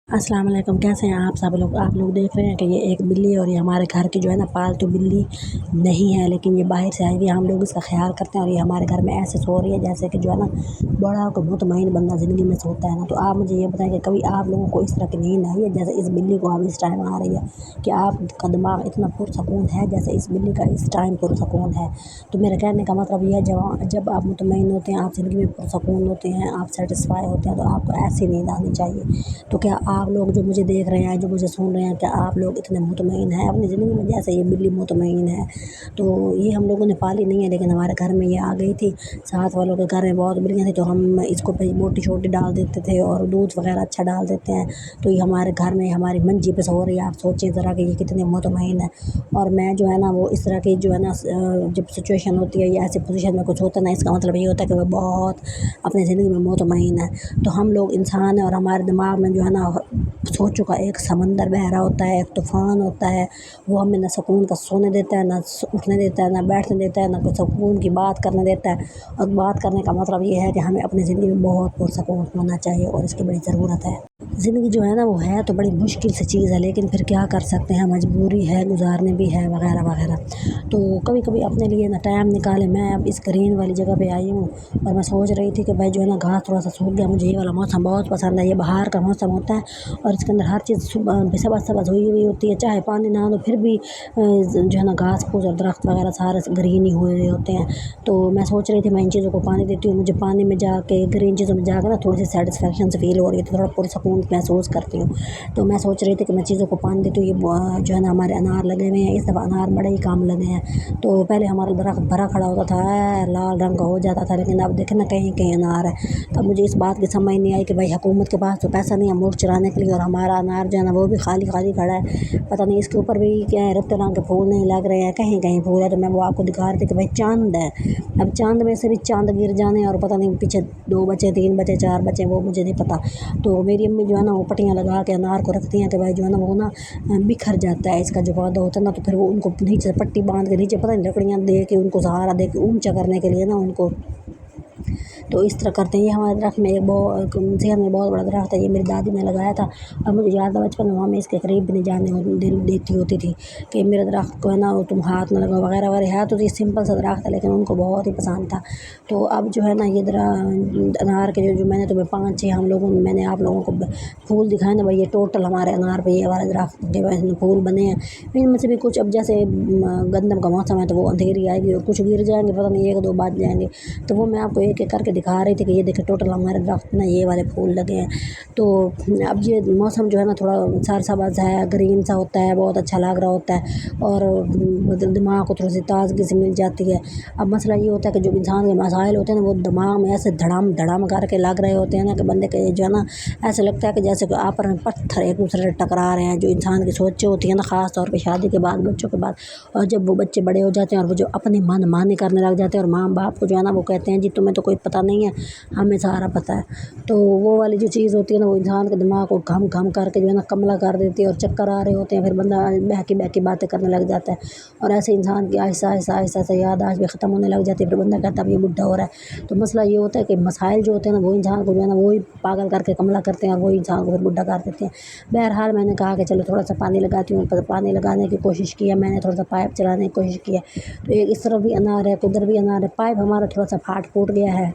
अस्सलाम वालेकुम, कैसे हैं आप सब लोग। आप लोग देख रहे हैं कि ये एक बिल्ली है और ये हमारे घर की जो है ना पालतू बिल्ली नहीं है, लेकिन ये बाहर से आई हुई है। हम लोग इसका ख्याल करते हैं और ये हमारे घर में ऐसे सो रही है जैसे कि जो है ना बड़ा को मुतमईन बंदा ज़िंदगी में सोता है ना। तो आप मुझे ये बताएं कि कभी आप लोगों को इस तरह की नींद आई है जैसे इस बिल्ली को अब इस टाइम आ रही है, कि आपका दिमाग इतना पुरसकून है जैसे इस बिल्ली का इस टाइम पुरसकून है। तो मेरे कहने का मतलब ये है, जब आप मुतमईन होते हैं, आप ज़िंदगी में पुरसकून होते हैं, आप सेटिस्फाई होते हैं, तो आपको ऐसी नींद आनी चाहिए। तो क्या आप लोग जो मुझे देख रहे हैं, जो मुझे सुन रहे हैं, क्या आप लोग इतने मुतमईन हैं अपनी ज़िंदगी में जैसे ये बिल्ली मुतमईन है। तो ये हम लोगों ने पाली नहीं है, लेकिन हमारे घर में ये आ गई थी। साथ वालों के घर में बहुत बिल्लियाँ थी, तो हम इसको मोटी छोटी डाल देते थे और दूध वगैरह अच्छा डाल देते हैं। तो ये हमारे घर में हमारी मंजी पे सो रही है। आप सोचें ज़रा कि ये कितने मुतमईन है। और मैं जो है ना वो इस तरह की जो है ना जब सिचुएशन होती है या ऐसी पोजीशन में कुछ होता है ना, इसका मतलब ये होता है कि वो बहुत अपनी ज़िंदगी में मुतमईन है। तो हम लोग इंसान हैं और हमारे दिमाग में जो है ना सोचों का एक समंदर बह रहा होता है, एक तूफ़ान होता है। वो हमें ना सुकून का सोने देता है, ना उठने देता है, ना बैठने देता है, ना कुछ सुकून की बात करने देता है। और बात करने का मतलब ये है कि हमें अपनी ज़िंदगी में बहुत पुरसकून होना चाहिए और इसकी बड़ी ज़रूरत है। ज़िंदगी जो है ना वो है तो बड़ी मुश्किल सी चीज़ है, लेकिन फिर क्या कर सकते हैं, मजबूरी है, गुजारने भी है वगैरह वगैरह। तो कभी कभी अपने लिए ना टाइम निकाले। मैं अब इस ग्रीन वाली जगह पे आई हूँ और मैं सोच रही थी कि भाई जो है ना घास थोड़ा सा सूख गया। मुझे ये वाला मौसम बहुत पसंद है। ये बाहर का मौसम होता है और इसके अंदर हर चीज़ सबज सबज हुई हुई होती है, चाहे पानी ना हो फिर भी जो है ना घास फूस और दरख्त वगैरह सारे ग्रीन ही हुए होते हैं। तो मैं सोच रही थी मैं इन चीज़ों को पानी देती हूँ। मुझे पानी में जाके ग्रीन चीज़ों में जाकर ना थोड़ी सी सेटिस्फेक्शन से फील हो रही है, तो थोड़ा पुरसकून महसूस करती हूँ। तो मैं सोच रही थी कि मैं चीज़ों को पानी देती हूँ। ये जो है ना हमारे अनार लगे हुए हैं, इस दफ़ा अनार बड़े ही काम लगे हैं। तो पहले हमारा दरख्त भरा खड़ा होता था, लाल रंग का हो जाता था, लेकिन अब देखें ना कहीं कहीं अनार है। तो मुझे इस बात की समझ नहीं आई कि भाई हुकूमत के पास तो पैसा नहीं है मोड़ चुराने के लिए, और हमारा अनार जो है ना वो भी खाली खाली खड़ा है। पता नहीं इसके ऊपर भी क्या है, रत्ते रंग के फूल नहीं लग रहे हैं, कहीं कहीं फूल है। तो मैं वो आपको दिखा रही थी कि भाई चांद है। अब चांद में से भी चांद गिर जाने और पता नहीं पीछे 2 बचे, 3 बचे, 4 बचे, वो मुझे नहीं पता। तो मेरी अम्मी जो है ना वो पट्टियाँ लगा के अनार को रखती हैं कि भाई जो है ना वो ना बिखर जाता है इसका जो पौधा होता है ना। तो फिर वो उनको नीचे पट्टी बांध के नीचे पता नहीं लकड़ियाँ दे के उनको सहारा दे के ऊंचा करने के लिए ना उनको तो इस तरह करते हैं। ये हमारे दरख्त में एक सेहत में बहुत बड़ा दरख्त है। ये मेरी दादी ने लगाया था और मुझे याद है बचपन में हमें इसके करीब भी नहीं जाने देती होती थी कि मेरे दरख्त को है ना तुम हाथ न लगाओ वगैरह वगैरह। है तो ये सिंपल सा दरख्त है, लेकिन उनको बहुत ही पसंद था। तो अब जो है ना ये अनार के जो मैंने तुम्हें 5-6 हम लोगों मैंने आप लोगों को फूल दिखाए ना भाई, ये टोटल हमारे अनार पे ये वाले दरख्त के फूल बने हैं। इनमें से भी कुछ अब जैसे गंदम का मौसम है तो वो अंधेरी आएगी और कुछ गिर जाएंगे, पता नहीं 1-2 बज जाएंगे। तो वो मैं आपको एक एक करके दिखा रही थी कि ये देखिए टोटल हमारे दरख्त में ये वाले फूल लगे हैं। तो अब ये मौसम जो है ना थोड़ा सरसब्ज़ है, ग्रीन सा होता है, बहुत अच्छा लग रहा होता है और दिमाग को थोड़ी सी ताजगी से मिल जाती है। अब मसला ये होता है कि जो इंसान के मसाइल होते हैं ना वो दिमाग में ऐसे धड़ाम धड़ाम करके लग रहे होते हैं ना कि बंदे के जो है ना ऐसा लगता है कि जैसे आपस में पत्थर एक दूसरे से टकरा रहे हैं। जो इंसान की सोचें होती हैं ना, ख़ास तौर पर शादी के बाद, बच्चों के बाद, और जब वो बच्चे बड़े हो जाते हैं और वो जो अपनी मन मानी करने लग जाते हैं और माँ बाप को जो है ना वो कहते हैं जी तुम्हें तो कोई पता नहीं है, हमें सारा पता है। तो वो वाली जो चीज़ होती है ना वो इंसान के दिमाग को घम घम करके जो है ना कमला कर देती है और चक्कर आ रहे होते हैं। फिर बंदा बहकी बहकी बातें करने लग जाता है और ऐसे इंसान की आहिस्ता आहिस्ता आहिस्ता से याददाश्त भी ख़त्म होने लग जाती है। फिर बंदा कहता है अब ये बुढ़ा हो रहा है। तो मसला ये होता है कि मसाइल जो होते हैं ना वो इंसान को जो है ना वही पागल करके कमला करते हैं और वही इंसान को फिर बुढ़ा कर देते हैं। बहरहाल मैंने कहा कि चलो थोड़ा सा पानी लगाती हूँ। पानी लगाने की कोशिश की है मैंने, थोड़ा सा पाइप चलाने की कोशिश की है। तो एक इस तरफ भी अनार है, उधर भी अनार है। पाइप हमारा थोड़ा सा फूट गया है,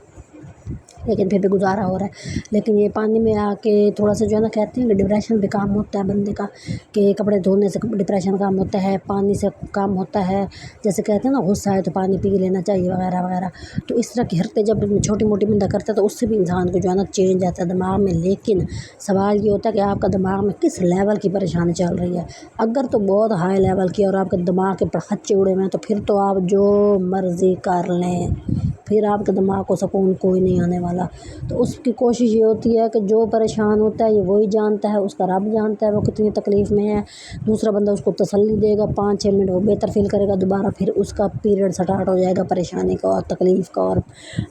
लेकिन फिर भी गुजारा हो रहा है। लेकिन ये पानी में आके थोड़ा सा जो है ना कहते हैं कि डिप्रेशन भी काम होता है बंदे का, कि कपड़े धोने से डिप्रेशन काम होता है, पानी से काम होता है। जैसे कहते हैं ना गुस्सा है तो पानी पी लेना चाहिए वगैरह वगैरह। तो इस तरह की हरकतें जब छोटी मोटी बंदा करता है तो उससे भी इंसान को जो है ना चेंज आता है दिमाग में। लेकिन सवाल ये होता है कि आपका दिमाग में किस लेवल की परेशानी चल रही है। अगर तो बहुत हाई लेवल की और आपके दिमाग के खच्चे उड़े हुए हैं तो फिर तो आप जो मर्ज़ी कर लें, फिर आपके दिमाग को सुकून कोई नहीं आने वाला। तो उसकी कोशिश ये होती है कि जो परेशान होता है ये वही जानता है, उसका रब जानता है वो कितनी तकलीफ़ में है। दूसरा बंदा उसको तसल्ली देगा, 5-6 मिनट वो बेहतर फील करेगा, दोबारा फिर उसका पीरियड स्टार्ट हो जाएगा परेशानी का और तकलीफ़ का, और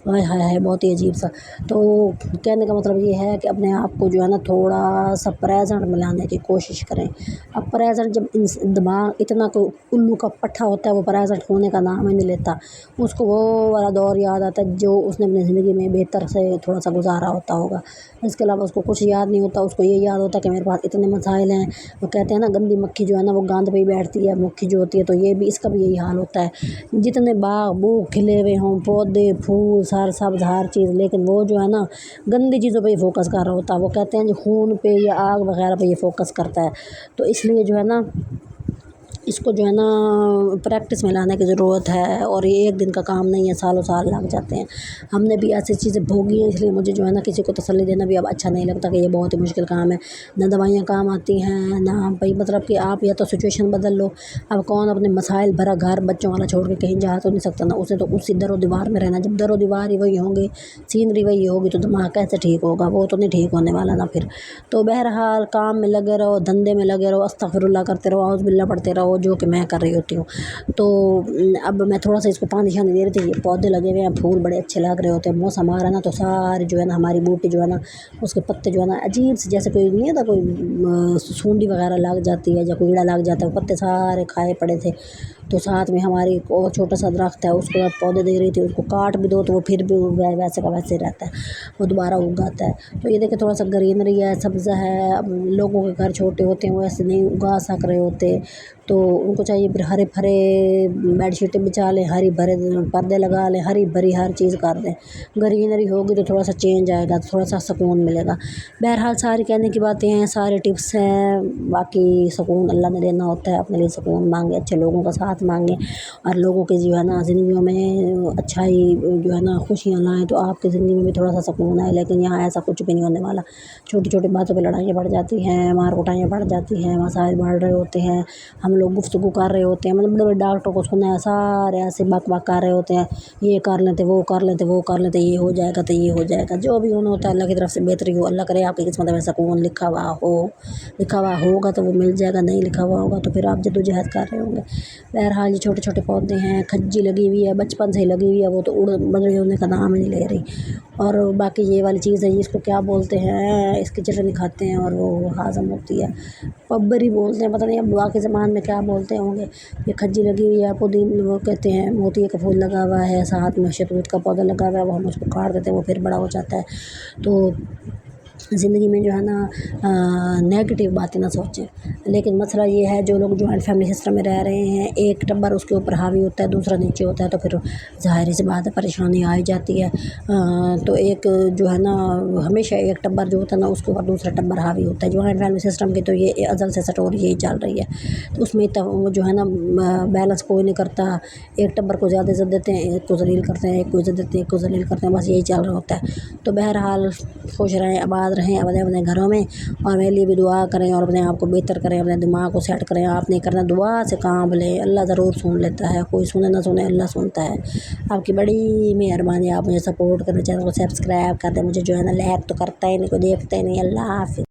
हाय हाय हाय बहुत ही अजीब सा। तो कहने का मतलब ये है कि अपने आप को जो है ना थोड़ा सा प्रेजेंट में लाने की कोशिश करें। अब प्रेजेंट जब दिमाग इतना कोई उल्लू का पट्ठा होता है वो प्रेजेंट होने का नाम ही नहीं लेता। उसको वो वाला दौर याद आता है जो उसने अपनी ज़िंदगी में बेहतर से थोड़ा सा गुजारा होता होगा। इसके अलावा उसको कुछ याद नहीं होता, उसको ये याद होता कि मेरे पास इतने मसाइल हैं। वो कहते हैं ना गंदी मक्खी जो है ना वो गांद पे ही बैठती है, मक्खी जो होती है, तो ये भी इसका भी यही हाल होता है। जितने बाग बूग खिले हुए हों, पौधे फूल सार सब्ज़ हर चीज़, लेकिन वो जो है ना गंदी चीज़ों पे ही फोकस कर रहा होता है। वो कहते हैं जो खून पे या आग वगैरह पे ये फोकस करता है। तो इसलिए जो है ना इसको जो है ना प्रैक्टिस में लाने की ज़रूरत है, और ये एक दिन का काम नहीं है, सालों साल लग जाते हैं। हमने भी ऐसी चीज़ें भोगी हैं, इसलिए मुझे जो है ना किसी को तसल्ली देना भी अब अच्छा नहीं लगता कि ये बहुत ही मुश्किल काम है। ना दवाइयाँ काम आती हैं, ना भाई मतलब कि आप या तो सिचुएशन बदल लो। अब कौन अपने मसाइल भरा घर बच्चों वाला छोड़ के कहीं जा तो नहीं सकता ना, उसे तो उसी दरो दीवार में रहना। जब दरो दीवार ही वही होंगे, सीनरी वही होगी, तो दिमाग कैसे ठीक होगा? वो तो नहीं ठीक होने वाला ना फिर। तो बहरहाल काम में लगे रहो, धंधे में लगे रहो, अस्तगफिरुल्लाह करते रहो, औज़ बिल्लाह पढ़ते रहो, जो कि मैं कर रही होती हूँ। तो अब मैं थोड़ा सा इसको पानी शानी दे रही थी। ये पौधे लगे हुए हैं, फूल बड़े अच्छे लग रहे होते हैं। मौसम आ रहा है ना, तो सारी जो है ना हमारी बूटी जो है ना उसके पत्ते जो है ना अजीब से, जैसे कोई नहीं होता कोई सूंडी वगैरह लग जाती है या कोई कीड़ा लग जाता है, वो पत्ते सारे खाए पड़े थे। तो साथ में हमारी एक और छोटा सा दरख्त है, उसको अब पौधे दे रही थी, उसको काट भी दो तो वो फिर भी वैसे का वैसे रहता है, वो दोबारा उगाता है। तो ये देखिए थोड़ा सा ग्रीनरी है, सब्ज़ा है। अब लोगों के घर छोटे होते हैं, वो ऐसे नहीं उगा सक रहे होते, तो उनको चाहिए फिर हरे भरे बेडशीटें बिछा लें, हरी भरे पर्दे लगा लें, हरी भरी हर चीज़ कर दें। ग्रीनरी होगी तो थोड़ा सा चेंज आएगा, तो थोड़ा सा सुकून मिलेगा। बहरहाल सारी कहने की बातें हैं, सारे टिप्स हैं। बाकी सुकून अल्लाह ने देना होता है, अपने लिए सुकून मांगे, अच्छे लोगों का साथ मांगे, और लोगों के जो है ना ज़िंदगियों में अच्छाई जो है ना खुशियाँ लाएँ, तो आपकी ज़िंदगी में भी थोड़ा सा सुकून आए। लेकिन यहाँ ऐसा कुछ भी नहीं होने वाला। छोटी छोटी बातों पर लड़ाइयाँ बढ़ जाती हैं, मार कुटाइयाँ बढ़ जाती हैं, मसाइल बढ़ रहे होते हैं, हम लोग गुफ्तगू कर रहे होते हैं, मतलब बड़े बड़े डॉक्टरों को सुना है, सारे ऐसे बक बक कर रहे होते हैं, ये कर लेते वो कर लेते वो कर लेते, ये हो जाएगा तो ये हो जाएगा। जो भी होना होता है अल्लाह की तरफ से बेहतरी हो। अल्लाह करे आपकी किस्मत में सुकून लिखा हुआ हो, लिखा हुआ होगा तो वो मिल जाएगा, नहीं लिखा हुआ होगा तो फिर आप जद्दोजहद कर रहे होंगे। बहरहाल ये छोटे छोटे पौधे हैं, खज्जी लगी हुई है, बचपन से ही लगी हुई है, वो तो उड़ बड़े होने का नाम ही नहीं ले रही। और बाकी ये वाली चीज़ है, इसको क्या बोलते हैं, इसकी चटनी खाते हैं और वो हाज़म होती है, पब्बरी बोलते हैं, पता नहीं अब बाकी ज़बान में क्या बोलते होंगे। ये खज्जी लगी हुई है, पुदीन वो कहते हैं, मोती का फूल लगा हुआ है, साथ में शहतूत का पौधा लगा हुआ है, वो हम उसको काट देते हैं, वो फिर बड़ा हो जाता है। तो ज़िंदगी में जो है ना नेगेटिव बातें ना सोचें। लेकिन मसला ये है, जो लोग जॉइंट फैमिली सिस्टम में रह रहे हैं, एक टब्बर उसके ऊपर हावी होता है, दूसरा नीचे होता है, तो फिर ज़ाहिर सी बात है परेशानी आ ही जाती है। तो एक जो है ना हमेशा एक टब्बर जो होता है ना उसके ऊपर दूसरा टब्बर हावी होता है। जॉइंट फैमिली सिस्टम की तो ये अज़ल से स्टोरी यही चल रही है। तो उसमें वो जो है ना बैलेंस कोई नहीं करता, एक टब्बर को ज़्यादा इज़्ज़त देते हैं, एक को ज़लील करते हैं, एक को इज़्ज़त देते हैं, एक को ज़लील करते हैं, बस यही चल रहा होता है। तो बहरहाल खुश रहें, आबाद रहें अपने अपने घरों में, और मेरे लिए भी दुआ करें और अपने आप को बेहतर करें, अपने दिमाग को सेट करें। आप नहीं करना, दुआ से काम लें, अल्लाह ज़रूर सुन लेता है, कोई सुने ना सुने अल्लाह सुनता है। आपकी बड़ी मेहरबानी, आप मुझे सपोर्ट करें, चैनल को सब्सक्राइब कर दें। मुझे जो है ना लाइक तो करता ही नहीं, कोई देखता ही नहीं। अल्लाह हाफ़िज़।